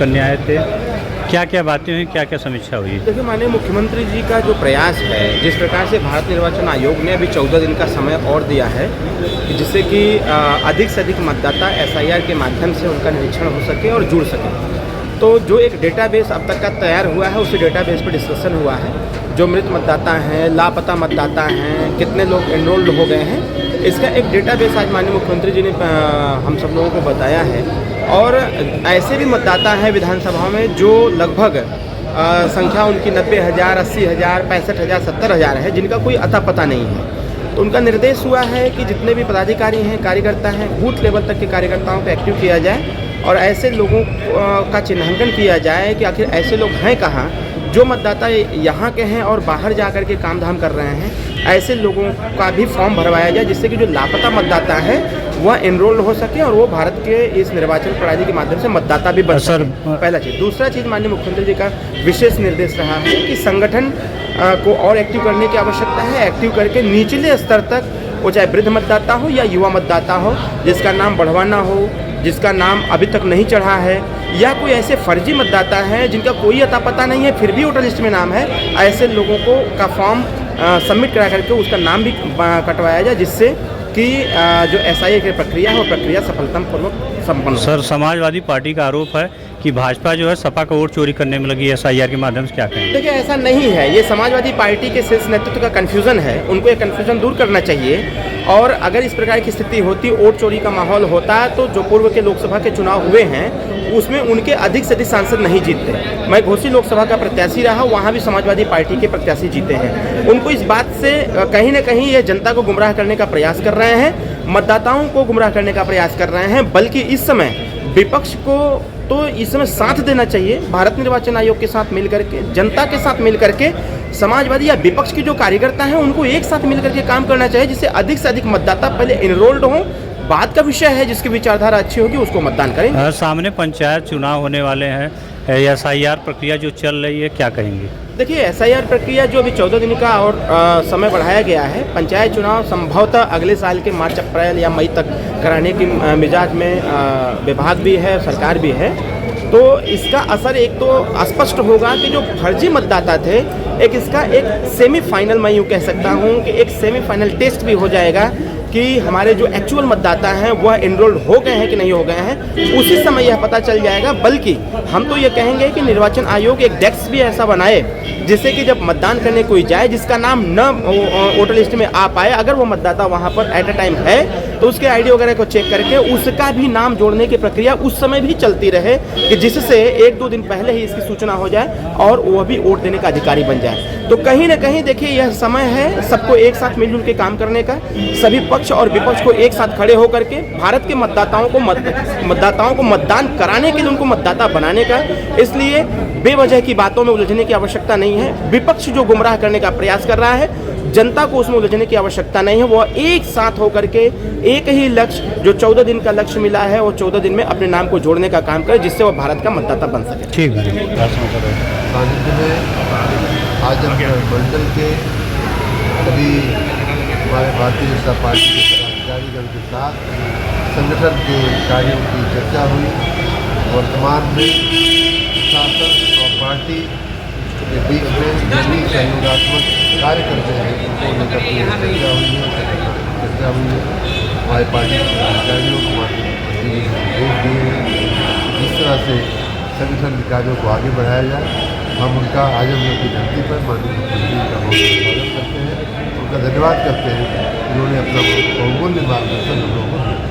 करने आए थे, क्या क्या बातें हुई, क्या क्या समीक्षा हुई? देखिए, माननीय मुख्यमंत्री जी का जो प्रयास है, जिस प्रकार से भारत निर्वाचन आयोग ने अभी 14 दिन का समय और दिया है कि जिससे कि अधिक से अधिक मतदाता SIR के माध्यम से उनका निरीक्षण हो सके और जुड़ सके। तो जो एक डेटाबेस अब तक का तैयार हुआ है, उसी डेटाबेस पर डिस्कशन हुआ है। जो मृत मतदाता हैं, लापता मतदाता हैं, कितने लोग एनरोल्ड हो गए हैं, इसका एक डेटाबेस आज माननीय मुख्यमंत्री जी ने हम सब लोगों को बताया है। और ऐसे भी मतदाता हैं विधानसभा में जो लगभग संख्या उनकी 90,000, 80,000, 65,000, 70,000 है, जिनका कोई अता पता नहीं है। तो उनका निर्देश हुआ है कि जितने भी पदाधिकारी हैं, कार्यकर्ता हैं, बूथ लेवल तक के कार्यकर्ताओं को एक्टिव किया जाए और ऐसे लोगों का चिन्हांकन किया जाए कि आखिर ऐसे लोग हैं कहाँ, जो मतदाता यहाँ के हैं और बाहर जा कर के काम धाम कर रहे हैं, ऐसे लोगों का भी फॉर्म भरवाया जाए, जिससे कि जो लापता मतदाता है वह एनरोल्ड हो सके और वो भारत के इस निर्वाचन प्रणाली के माध्यम से मतदाता भी बन सके। पहला चीज़। दूसरा चीज़, माननीय मुख्यमंत्री जी का विशेष निर्देश रहा है कि संगठन को और एक्टिव करने की आवश्यकता है। एक्टिव करके निचले स्तर तक, वो चाहे वृद्ध मतदाता हो या युवा मतदाता हो, जिसका नाम बढ़वाना हो, जिसका नाम अभी तक नहीं चढ़ा है, या कोई ऐसे फर्जी मतदाता हैं जिनका कोई अता पता नहीं है फिर भी वोटर लिस्ट में नाम है, ऐसे लोगों को का फॉर्म सबमिट करा करके उसका नाम भी कटवाया जाए, जिससे कि जो SIR की प्रक्रिया है वो प्रक्रिया सफलतापूर्वक संपन्न हो। सर, समाजवादी पार्टी का आरोप है कि भाजपा जो है सपा का वोट चोरी करने में लगी है SIR के माध्यम से, क्या कहें? देखिए, ऐसा नहीं है। ये समाजवादी पार्टी के शीर्ष नेतृत्व का कन्फ्यूज़न है, उनको ये कन्फ्यूज़न दूर करना चाहिए। और अगर इस प्रकार की स्थिति होती, वोट चोरी का माहौल होता, तो जो पूर्व के लोकसभा के चुनाव हुए हैं उसमें उनके अधिक से अधिक सांसद नहीं जीतते। मैं घोसी लोकसभा का प्रत्याशी रहा, वहाँ भी समाजवादी पार्टी के प्रत्याशी जीते हैं। उनको इस बात से कहीं ना कहीं ये जनता को गुमराह करने का प्रयास कर रहे हैं, मतदाताओं को गुमराह करने का प्रयास कर रहे हैं। बल्कि इस समय विपक्ष को तो इस समय साथ देना चाहिए, भारत निर्वाचन आयोग के साथ मिलकर के, जनता के साथ मिलकर के, समाजवादी या विपक्ष के जो कार्यकर्ता हैं उनको एक साथ मिलकर के काम करना चाहिए, जिससे अधिक से अधिक मतदाता पहले एनरोल्ड हों। बात का विषय है, जिसकी विचारधारा अच्छी होगी उसको मतदान करें। सामने पंचायत चुनाव होने वाले हैं, SIR प्रक्रिया जो चल रही है, क्या कहेंगे? देखिए, SIR प्रक्रिया जो अभी 14 दिन का और समय बढ़ाया गया है, पंचायत चुनाव संभवतः अगले साल के मार्च, अप्रैल या मई तक कराने की मिजाज में विभाग भी है, सरकार भी है। तो इसका असर एक तो स्पष्ट होगा कि जो फर्जी मतदाता थे, एक इसका एक सेमीफाइनल, मैं यूँ कह सकता हूँ कि एक सेमीफाइनल टेस्ट भी हो जाएगा कि हमारे जो एक्चुअल मतदाता हैं वह एनरोल्ड हो गए हैं कि नहीं हो गए हैं, उसी समय यह पता चल जाएगा। बल्कि हम तो ये कहेंगे कि निर्वाचन आयोग एक डेस्क भी ऐसा बनाए जिससे कि जब मतदान करने कोई जाए जिसका नाम न वोटर लिस्ट में आ पाए, अगर वो मतदाता वहाँ पर एट अ टाइम है तो उसके ID वगैरह को चेक करके उसका भी नाम जोड़ने की प्रक्रिया उस समय भी चलती रहे, कि जिससे 1-2 दिन पहले ही इसकी सूचना हो जाए और वह भी वोट देने का अधिकारी बन जाए। तो कहीं ना कहीं देखिए, यह समय है सबको एक साथ मिलजुल के काम करने का, सभी पक्ष और विपक्ष को एक साथ खड़े होकर के भारत के मतदाताओं को मतदान कराने के लिए, उनको मतदाता बनाने का। इसलिए बेवजह की बातों में उलझने की आवश्यकता नहीं है। विपक्ष जो गुमराह करने का प्रयास कर रहा है, जनता को उसमें उलझने की आवश्यकता नहीं है। वो एक साथ होकर के एक ही लक्ष्य, जो 14 दिन का लक्ष्य मिला है, वो 14 दिन में अपने नाम को जोड़ने का काम करे, जिससे वो भारत का मतदाता बन सके। ठीक है। आज मंडल के सभी हमारे भारतीय जनता पार्टी के पदाधिकारीगण के साथ संगठन के कार्यों की चर्चा हुई। वर्तमान में शासन और पार्टी के बीच में जो भी सहयोगात्मक कार्य करते हैं उनको लेकर के चर्चा हुई है। हमारे पार्टी के पदाधिकारियों को माननीय निर्देश दिए हैं जिस तरह से संगठन के कार्यों को आगे बढ़ाया जाए। हम उनका आज हम लोग की धरती पर माननीय मुख्यमंत्री का बहुत स्वागत करते हैं, उनका धन्यवाद करते हैं, उन्होंने अपना बहुमूल्य मार्गदर्शन हम लोगों को